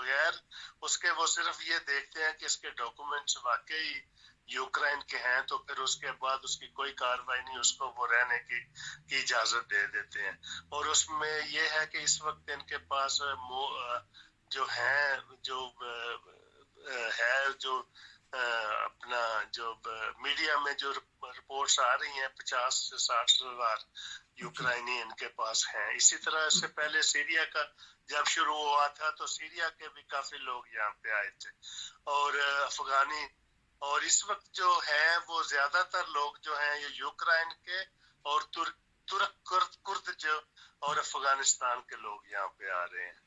بغیر اس کے وہ صرف یہ دیکھتے ہیں کہ اس کے ڈاکومنٹس واقعی یوکرائن کے ہیں تو پھر اس کے بعد اس کی کوئی کاروائی نہیں, اس کو وہ رہنے کی اجازت دے دیتے ہیں. اور اس میں یہ ہے کہ اس وقت ان کے پاس جو ہیں جو ہے جو اپنا جو میڈیا میں جو رپورٹس آ رہی ہیں 50 سے 60 ہزار یوکرائنی ان کے پاس ہیں. اسی طرح سے پہلے سیریا کا جب شروع ہوا تھا تو سیریا کے بھی کافی لوگ یہاں پہ آئے تھے اور افغانی, اور اس وقت جو ہیں وہ زیادہ تر لوگ جو ہیں یہ یوکرائن کے اور ترک کرد جو اور افغانستان کے لوگ یہاں پہ آ رہے ہیں.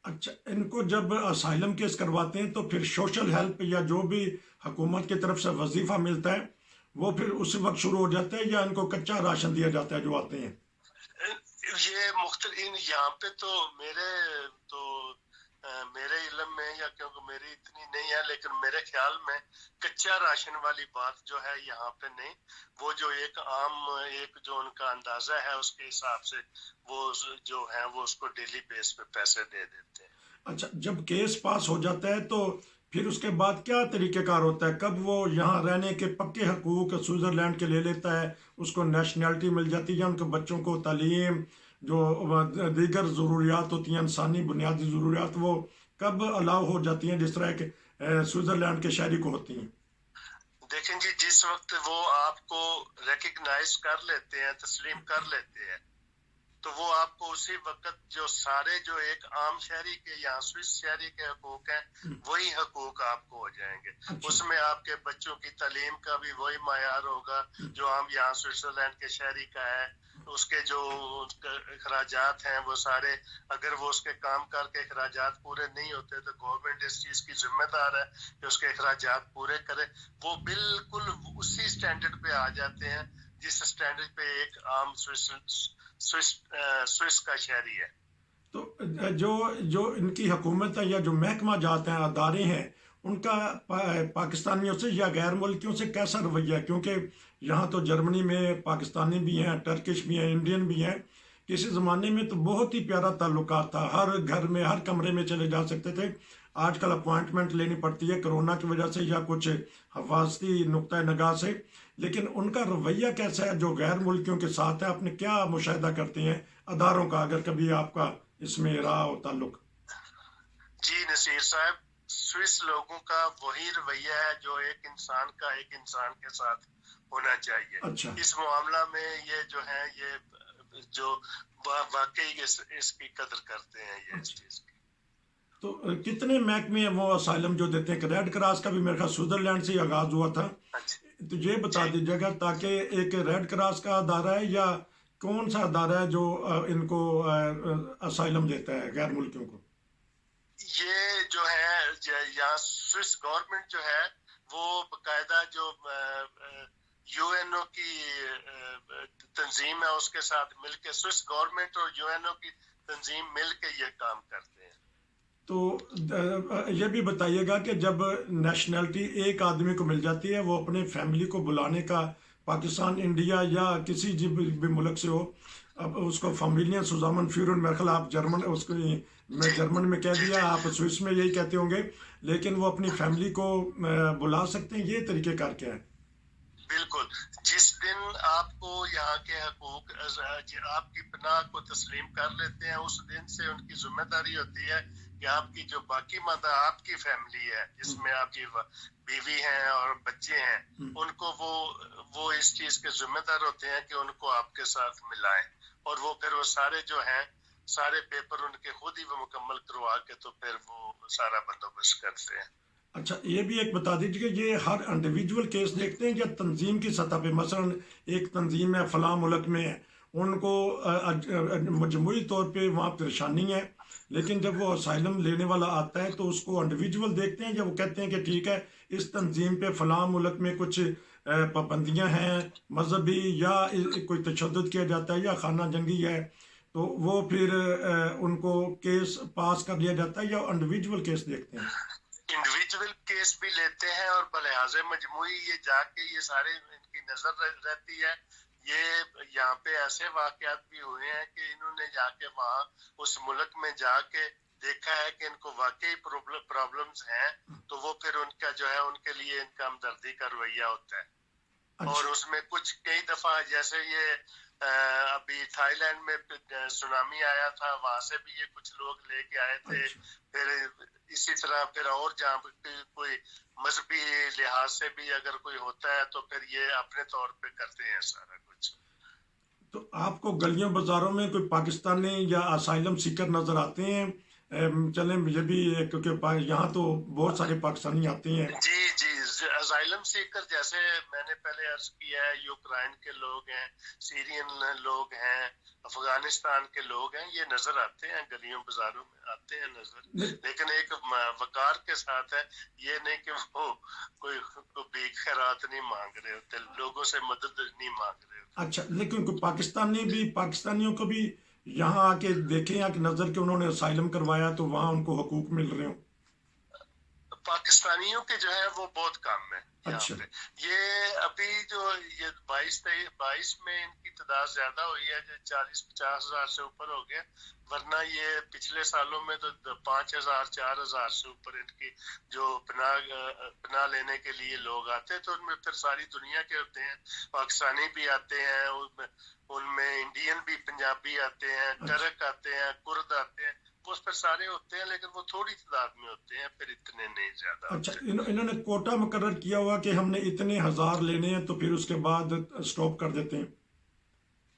اچھا, ان کو جب اسائلم کیس کرواتے ہیں تو پھر سوشل ہیلپ یا جو بھی حکومت کی طرف سے وظیفہ ملتا ہے وہ پھر اسی وقت شروع ہو جاتا ہے یا ان کو کچا راشن دیا جاتا ہے جو آتے ہیں؟ یہ مختلف یہاں پہ تو میرے علم میں یا کیونکہ میری اتنی نہیں ہے لیکن میرے خیال میں کچا راشن والی بات جو ہے یہاں پہ نہیں. وہ جو ایک عام ایک جو ان کا اندازہ ہے اس کے حساب سے وہ جو ہے وہ اس کو ڈیلی بیس پہ پیسے دے دیتے ہیں. اچھا, جب کیس پاس ہو جاتا ہے تو پھر اس کے بعد کیا طریقہ کار ہوتا ہے؟ کب وہ یہاں رہنے کے پکے حقوق سوئٹزرلینڈ کے لے لیتا ہے, اس کو نیشنلٹی مل جاتی ہے, یا ان کے بچوں کو تعلیم جو دیگر ضروریات ہوتی ہیں انسانی بنیادی ضروریات وہ کب الاؤ ہو جاتی ہیں جس طرح کہ سوئٹزرلینڈ کے شہری کو ہوتی ہیں؟ دیکھیں جی, جس وقت وہ آپ کو ریکگنائز کر لیتے ہیں, تسلیم کر لیتے ہیں, تو وہ آپ کو اسی وقت جو سارے جو ایک عام شہری کے یا سوئس شہری کے حقوق ہیں وہی حقوق آپ کو ہو جائیں گے. اس میں آپ کے بچوں کی تعلیم کا بھی وہی معیار ہوگا جو عام یہاں سوئٹزرلینڈ کے شہری کا ہے. اس کے جو اخراجات ہیں وہ سارے, اگر وہ اس کے کام کر کے اخراجات پورے نہیں ہوتے تو گورنمنٹ اس چیز کی ذمہ دار ہے کہ اس کے اخراجات پورے کرے. وہ بالکل اسی سٹینڈرڈ پہ آ جاتے ہیں جس سٹینڈرڈ پہ ایک عام سوئس کا شہری ہے. تو جو ان کی حکومت ہے یا جو محکمہ جات ہیں ادارے ہیں ان کا پاکستانیوں سے یا غیر ملکیوں سے کیسا رویہ ہے؟ کیونکہ یہاں تو جرمنی میں پاکستانی بھی ہیں, ٹرکش بھی ہیں, انڈین بھی ہیں. کسی زمانے میں تو بہت ہی پیارا تعلقات تھا, ہر گھر میں ہر کمرے میں چلے جا سکتے تھے. آج کل اپوائنٹمنٹ لینی پڑتی ہے کرونا کی وجہ سے یا کچھ حفاظتی نقطۂ نگاہ سے. لیکن ان کا رویہ کیسا ہے جو غیر ملکیوں کے ساتھ ہے؟ آپ نے کیا مشاہدہ کرتے ہیں اداروں کا, اگر کبھی آپ کا اس میں رہا ہو تعلق؟ جی نصیر صاحب, سوئس لوگوں کا وہی رویہ ہے جو ایک انسان کا ایک انسان کے ساتھ ہونا چاہیے. اچھا, اس معاملہ میں یہ جو ہے یہ جو واقعی اس کی قدر کرتے ہیں یہ اس چیز کی. تو کتنے محکمے ہیں وہ اسائلم جو دیتے ہیں؟ ریڈ کراس کا بھی میرے خیال سوئٹزرلینڈ سے ہی آغاز ہوا تھا. تو یہ بتا دیجیے گا تاکہ ایک ریڈ کراس کا ادارہ ہے یا کون سا ادارہ ہے جو ان کو اسائلم دیتا ہے غیر ملکیوں کو؟ یہ جو ہے یہاں سوئس گورنمنٹ جو ہے وہ باقاعدہ جو یو این او کی تنظیم ہے اس کے ساتھ مل کے سوئس گورنمنٹ اور یو این او کی تنظیم مل کے یہ کام کرتے ہیں. تو یہ بھی بتائیے گا کہ جب نیشنلٹی ایک آدمی کو مل جاتی ہے وہ اپنے فیملی کو بلانے کا, پاکستان, انڈیا یا کسی بھی ملک سے ہو, اب اس کو فیملیاں سوزامن فیورن, میرے خیال آپ جرمن اس کو میں جرمن میں کہہ دیا, آپ سوئس میں یہی کہتے ہوں گے, لیکن وہ اپنی فیملی کو بلا سکتے ہیں. یہ طریقہ کار کیا ہے؟ بالکل, جس دن آپ کو یہاں کے حقوق آپ کی پناہ کو تسلیم کر لیتے ہیں اس دن سے ان کی ذمہ داری ہوتی ہے کہ آپ کی جو باقی مدہ آپ کی فیملی ہے جس میں آپ کی بیوی ہیں اور بچے ہیں ان کو وہ اس چیز کے ذمہ دار ہوتے ہیں کہ ان کو آپ کے ساتھ ملائیں, اور وہ پھر وہ سارے جو ہیں سارے پیپر ان کے خود ہی وہ مکمل کروا کے تو پھر وہ سارا بندوبست کرتے ہیں. اچھا, یہ بھی ایک بتا دیجیے کہ یہ ہر انڈیویجول کیس دیکھتے ہیں یا تنظیم کی سطح پہ؟ مثلا ایک تنظیم ہے فلاں ملک میں, ان کو مجموعی طور پہ وہاں پریشانی ہے, لیکن جب وہ اسائلم لینے والا آتا ہے تو اس کو انڈیویجول دیکھتے ہیں یا وہ کہتے ہیں کہ ٹھیک ہے اس تنظیم پہ فلاں ملک میں کچھ پابندیاں ہیں مذہبی یا کوئی تشدد کیا جاتا ہے یا خانہ جنگی ہے, تو وہ پھر ان کو کیس پاس کر لیا جاتا ہے یا انڈیویجول کیس دیکھتے ہیں؟ انڈیویجول کیس بھی لیتے ہیں اور بلحاظ مجموعی یہ جا کے یہ سارے ان کی نظر رہتی ہے. یہ یہاں پہ ایسے واقعات بھی ہوئے ہیں کہ انہوں نے جا کے وہاں اس ملک میں جا کے دیکھا ہے کہ ان کو واقعی پرابلمز ہیں تو وہ پھر ان کا جو ہے ان کے لیے ان کا ہمدردی کا رویہ ہوتا ہے. اور اس میں کچھ کئی دفعہ جیسے یہ ابھی تھائی لینڈ میں سونامی آیا تھا, وہاں سے بھی یہ کچھ لوگ لے کے آئے تھے. پھر اسی طرح پھر اور جہاں پہ کوئی مذہبی لحاظ سے بھی اگر کوئی ہوتا ہے تو پھر یہ اپنے طور پہ کرتے ہیں سارا کچھ. تو آپ کو گلیوں بازاروں میں کوئی پاکستانی یا اسائلم سیکر نظر آتے ہیں؟ چلیں یہ بھی کیونکہ یہاں تو بہت سارے پاکستانی آتے ہیں. جی جی, اسائلم سیکر جیسے میں نے پہلے عرض کیا ہے, یوکرائن کے لوگ ہیں, سیرین لوگ ہیں, افغانستان کے لوگ ہیں, یہ نظر آتے ہیں گلیوں بازاروں میں آتے ہیں نظر, لیکن ایک وقار کے ساتھ ہے, یہ نہیں کہ وہ کوئی بھیک خیرات نہیں مانگ رہے ہوتے, لوگوں سے مدد نہیں مانگ رہے ہوتے. اچھا, لیکن پاکستانیوں کو بھی یہاں آ کے دیکھیں کہ نظر کہ انہوں نے اسائلم کروایا تو وہاں ان کو حقوق مل رہے ہوں. پاکستانیوں کے جو ہے وہ بہت کم ہے یہاں پہ. یہ ابھی جو یہ 22 میں ان کی تعداد زیادہ ہوئی ہے, جو 40-50 ہزار سے اوپر ہو گیا, ورنہ یہ پچھلے سالوں میں تو 5,000-4,000 سے اوپر ان کی جو پناہ لینے کے لیے لوگ آتے ہیں. تو ان میں پھر ساری دنیا کے ہوتے ہیں, پاکستانی بھی آتے ہیں, ان میں انڈین بھی, پنجابی آتے ہیں, ٹرک آتے ہیں, کرد آتے ہیں, وہ پھر سارے ہوتے ہیں, لیکن وہ تھوڑی تعداد میں ہوتے ہیں, پھر اتنے نہیں زیادہ. اچھا, انہوں نے کوٹا مقرر کیا ہوا کہ ہم نے اتنے ہزار لینے ہیں تو پھر اس کے بعد سٹاپ کر دیتے ہیں؟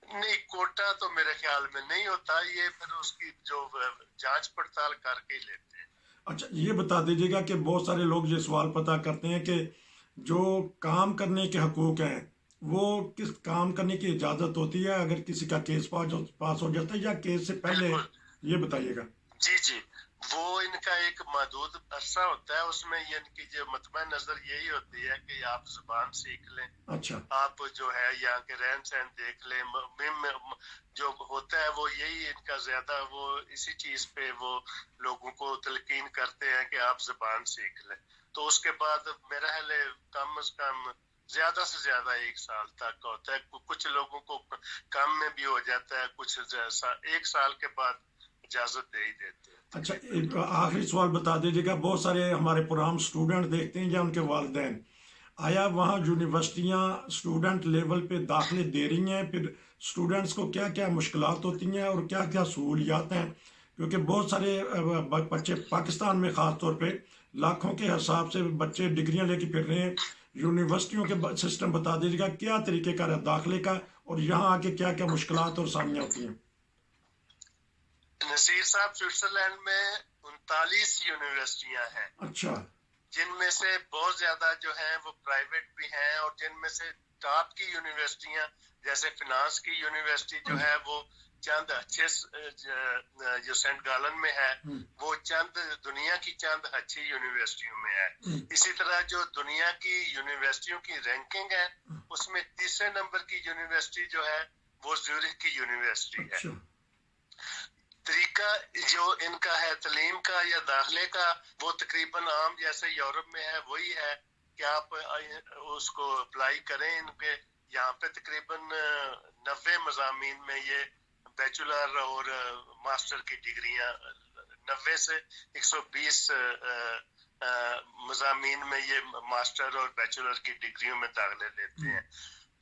نہیں, کوٹا تو میرے خیال میں نہیں ہوتا, یہ پھر اس کی جو جانچ پڑتال کر کے ہی لیتے ہیں. اچھا, یہ بتا دیجیے گا کہ بہت سارے لوگ یہ سوال پتا کرتے ہیں کہ جو کام کرنے کے حقوق ہیں وہ کس کام کرنے کی اجازت ہوتی ہے اگر کسی کا کیس پاس ہو جاتا ہے یا کیس سے پہلے, یہ بتائیے گا. جی جی, وہ ان کا ایک محدود عرصہ ہوتا ہے, اس میں یہ ان کی جو مطمئن نظر یہی ہوتی ہے کہ آپ زبان سیکھ لیں. اچھا, آپ جو ہے یہاں کے رہن سہن دیکھ لیں, جو ہوتا ہے وہ یہی ان کا زیادہ, وہ اسی چیز پہ وہ لوگوں کو تلقین کرتے ہیں کہ آپ زبان سیکھ لیں. تو اس کے بعد میرا خیال ہے کم از کم زیادہ سے زیادہ 1 سال تک ہوتا ہے. کچھ لوگوں کو کم میں بھی ہو جاتا ہے, کچھ 1 سال کے بعد اجازت دے ہی دیتے ہیں. اچھا, آخری سوال بتا دیجیے گا, بہت سارے ہمارے پروگرام اسٹوڈنٹ دیکھتے ہیں یا ان کے والدین, آیا وہاں یونیورسٹیاں اسٹوڈنٹ لیول پہ داخلے دے رہی ہیں؟ پھر اسٹوڈنٹس کو کیا کیا مشکلات ہوتی ہیں اور کیا کیا سہولیات ہیں؟ کیونکہ بہت سارے بچے پاکستان میں خاص طور پہ لاکھوں کے حساب سے بچے ڈگریاں لے کے پھر رہے ہیں. یونیورسٹیوں کے سسٹم بتا دیجیے گا, کیا طریقہ کار ہے داخلے کا, اور یہاں آ کے کیا کیا مشکلات اور سامیاں ہوتی ہیں؟ نصیر صاحب, سوئٹزرلینڈ میں 39 یونیورسٹیاں ہیں. اچھا, جن میں سے بہت زیادہ جو ہیں وہ پرائیویٹ بھی ہیں, اور جن میں سے ٹاپ کی یونیورسٹیاں جیسے فنانس کی یونیورسٹی جو ہے وہ چند اچھے, جو سینٹ گالن میں ہے وہ چند دنیا کی چند اچھی یونیورسٹیوں میں ہے. اسی طرح جو دنیا کی یونیورسٹیوں کی رینکنگ ہے اس میں 3رے نمبر کی یونیورسٹی جو ہے وہ زیورخ کی یونیورسٹی ہے. طریقہ جو ان کا ہے تعلیم کا یا داخلے کا وہ تقریباً عام جیسے یورپ میں ہے وہی ہے کہ آپ اس کو اپلائی کریں. ان کے یہاں پہ تقریباً 90 مضامین میں یہ بیچلر اور ماسٹر کی ڈگریاں, 90 سے 120 مضامین میں یہ ماسٹر اور بیچلر کی ڈگریوں میں داخلے لیتے ہیں.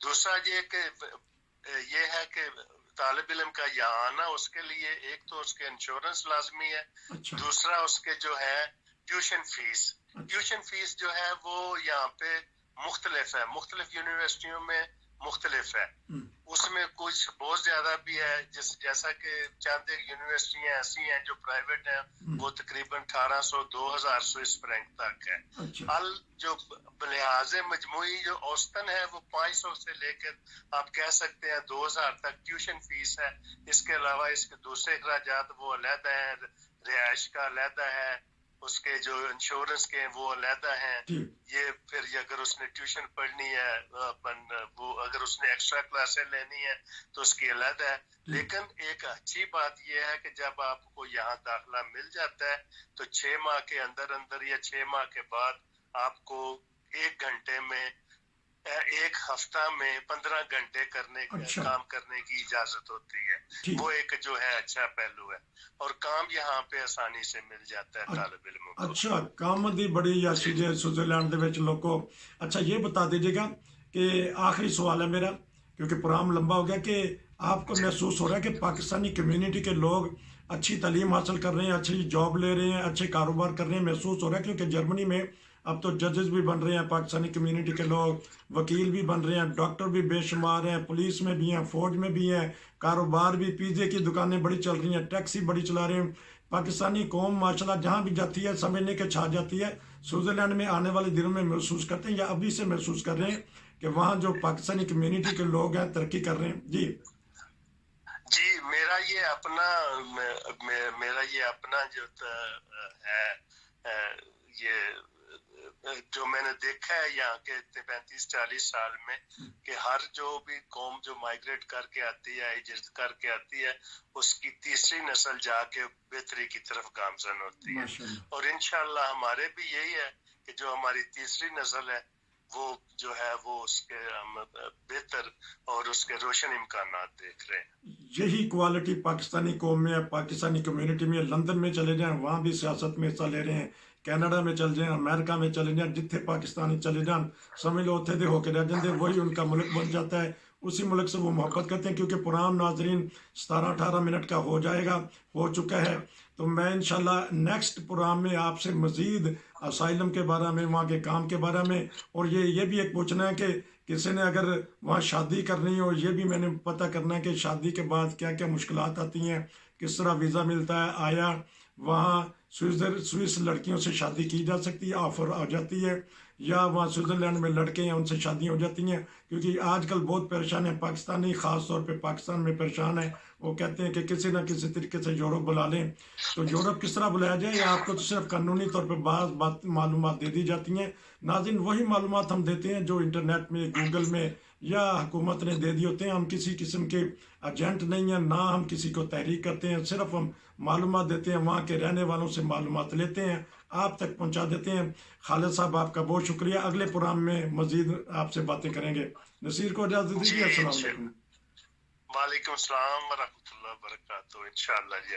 دوسرا یہ ہے کہ طالب علم کا یہاں آنا, اس کے لیے ایک تو اس کے انشورنس لازمی ہے, دوسرا اس کے جو ہے ٹیوشن فیس جو ہے وہ یہاں پہ مختلف ہے, مختلف یونیورسٹیوں میں مختلف ہے. اس میں کچھ بہت زیادہ بھی ہے, جیسا کہ چند یونیورسٹیاں ایسی ہیں جو پرائیویٹ ہیں وہ تقریباً 1,800-2,000 سوئس فرینک تک ہے. جو لحاظ مجموعی جو اوسطن ہے وہ 500 سے لے کر آپ کہہ سکتے ہیں 2,000 تک ٹیوشن فیس ہے. اس کے علاوہ اس کے دوسرے اخراجات وہ علیحدہ ہیں, رہائش کا علیحدہ ہے, اس کے جو انشورنس کے وہ علیحدہ ہیں. یہ پھر اگر اس نے ٹیوشن پڑھنی ہے, وہ اگر اس نے ایکسٹرا کلاسیں لینی ہے تو اس کی علیحدہ ہے. لیکن ایک اچھی بات یہ ہے کہ جب آپ کو یہاں داخلہ مل جاتا ہے تو 6 ماہ کے اندر یا 6 ماہ کے بعد آپ کو 1 گھنٹے میں ایک ہفتہ میں 15 گھنٹے اچھا کام کرنے کی اجازت ہوتی ہے. ٹھیک. وہ ایک جو ہے اچھا پہلو ہے, اور کام یہاں پہ آسانی سے مل جاتا ہے طالب علموں کو. اچھا کام دی بڑی اچھی جی سوئٹزرلینڈ دے وچ لوگوں. اچھا یہ بتا دیجیے گا کہ آخری سوال ہے میرا, کیونکہ پروگرام لمبا ہو گیا, کہ آپ کو محسوس ہو رہا ہے کہ پاکستانی کمیونٹی کے لوگ اچھی تعلیم حاصل کر رہے ہیں, اچھی جاب لے رہے ہیں, اچھے کاروبار کر رہے ہیں, محسوس ہو رہا ہے؟ کیونکہ جرمنی میں اب تو ججز بھی بن رہے ہیں پاکستانی کمیونٹی کے لوگ, وکیل بھی بن رہے ہیں, ڈاکٹر بھی بے شمار ہیں, پولیس میں بھی ہیں, فوج میں بھی ہیں, کاروبار بھی, پیزے کی دکانیں بڑی چل رہی ہیں, ٹیکسی بڑی چلا رہے ہیں. پاکستانی قوم ماشاءاللہ جہاں بھی جاتی ہے سمجھنے کے چھا جاتی ہے. سوئٹزرلینڈ میں آنے والے دنوں میں محسوس کرتے ہیں یا ابھی سے محسوس کر رہے ہیں کہ وہاں جو پاکستانی کمیونٹی کے لوگ ہیں ترقی کر رہے ہیں؟ جی جی, میرا یہ اپنا جو ہے یہ جو میں نے دیکھا ہے یہاں کے 35-40 سال میں, کہ ہر جو بھی قوم جو مائگریٹ کر کے آتی ہے, ہجرت کر کے آتی ہے, اس کی تیسری نسل جا کے بہتری کی طرف گامزن ہوتی ہے. اور انشاءاللہ ہمارے بھی یہی ہے کہ جو ہماری تیسری نسل ہے وہ جو ہے وہ اس کے ہم بہتر اور اس کے روشن امکانات دیکھ رہے ہیں. یہی کوالٹی پاکستانی قوم میں, پاکستانی کمیونٹی میں. لندن میں چلے جائیں وہاں بھی سیاست میں حصہ لے رہے ہیں, کینیڈا میں چل جائیں, امریکہ میں چلے جائیں, جتنے پاکستانی چلے جائیں سمجھ لو اتنے دے ہو کے رہ جاتے, وہی ان کا ملک بن جاتا ہے. اسی ملک سے وہ محبت کرتے ہیں. کیونکہ پروگرام ناظرین 17-18 منٹ کا ہو جائے گا, ہو چکا ہے, تو میں انشاءاللہ نیکسٹ پروگرام میں آپ سے مزید اسائلم کے بارے میں, وہاں کے کام کے بارے میں, اور یہ بھی ایک پوچھنا ہے کہ کسی نے اگر وہاں شادی کرنی ہو, یہ بھی میں نے پتہ کرنا ہے کہ شادی کے بعد کیا کیا مشکلات آتی ہیں, کس طرح ویزا ملتا ہے, آیا وہاں سوئس لڑکیوں سے شادی کی جا سکتی ہے, آفر آ جاتی ہے, یا وہاں سوئٹزرلینڈ میں لڑکے ہیں ان سے شادیاں ہو جاتی ہیں. کیونکہ آج کل بہت پریشان ہیں پاکستانی, خاص طور پہ پاکستان میں پریشان ہیں. وہ کہتے ہیں کہ کسی نہ کسی طریقے سے یورپ بلا لیں. تو یورپ کس طرح بلایا جائے, یا آپ کو تو صرف قانونی طور پہ بعض معلومات دے دی جاتی ہیں؟ ناظرین وہی معلومات ہم دیتے ہیں جو انٹرنیٹ میں, گوگل میں یا حکومت نے دے دی ہوتے ہیں. ہم کسی قسم کے ایجنٹ نہیں ہیں, نہ ہم کسی کو تحریک کرتے ہیں, صرف ہم معلومات دیتے ہیں, وہاں کے رہنے والوں سے معلومات لیتے ہیں, آپ تک پہنچا دیتے ہیں. خالد صاحب آپ کا بہت شکریہ. اگلے پروگرام میں مزید آپ سے باتیں کریں گے. نصیر کو اجازت دیجیے. السلام علیکم. وعلیکم السلام ورحمۃ اللہ وبرکاتہ. انشاءاللہ جی.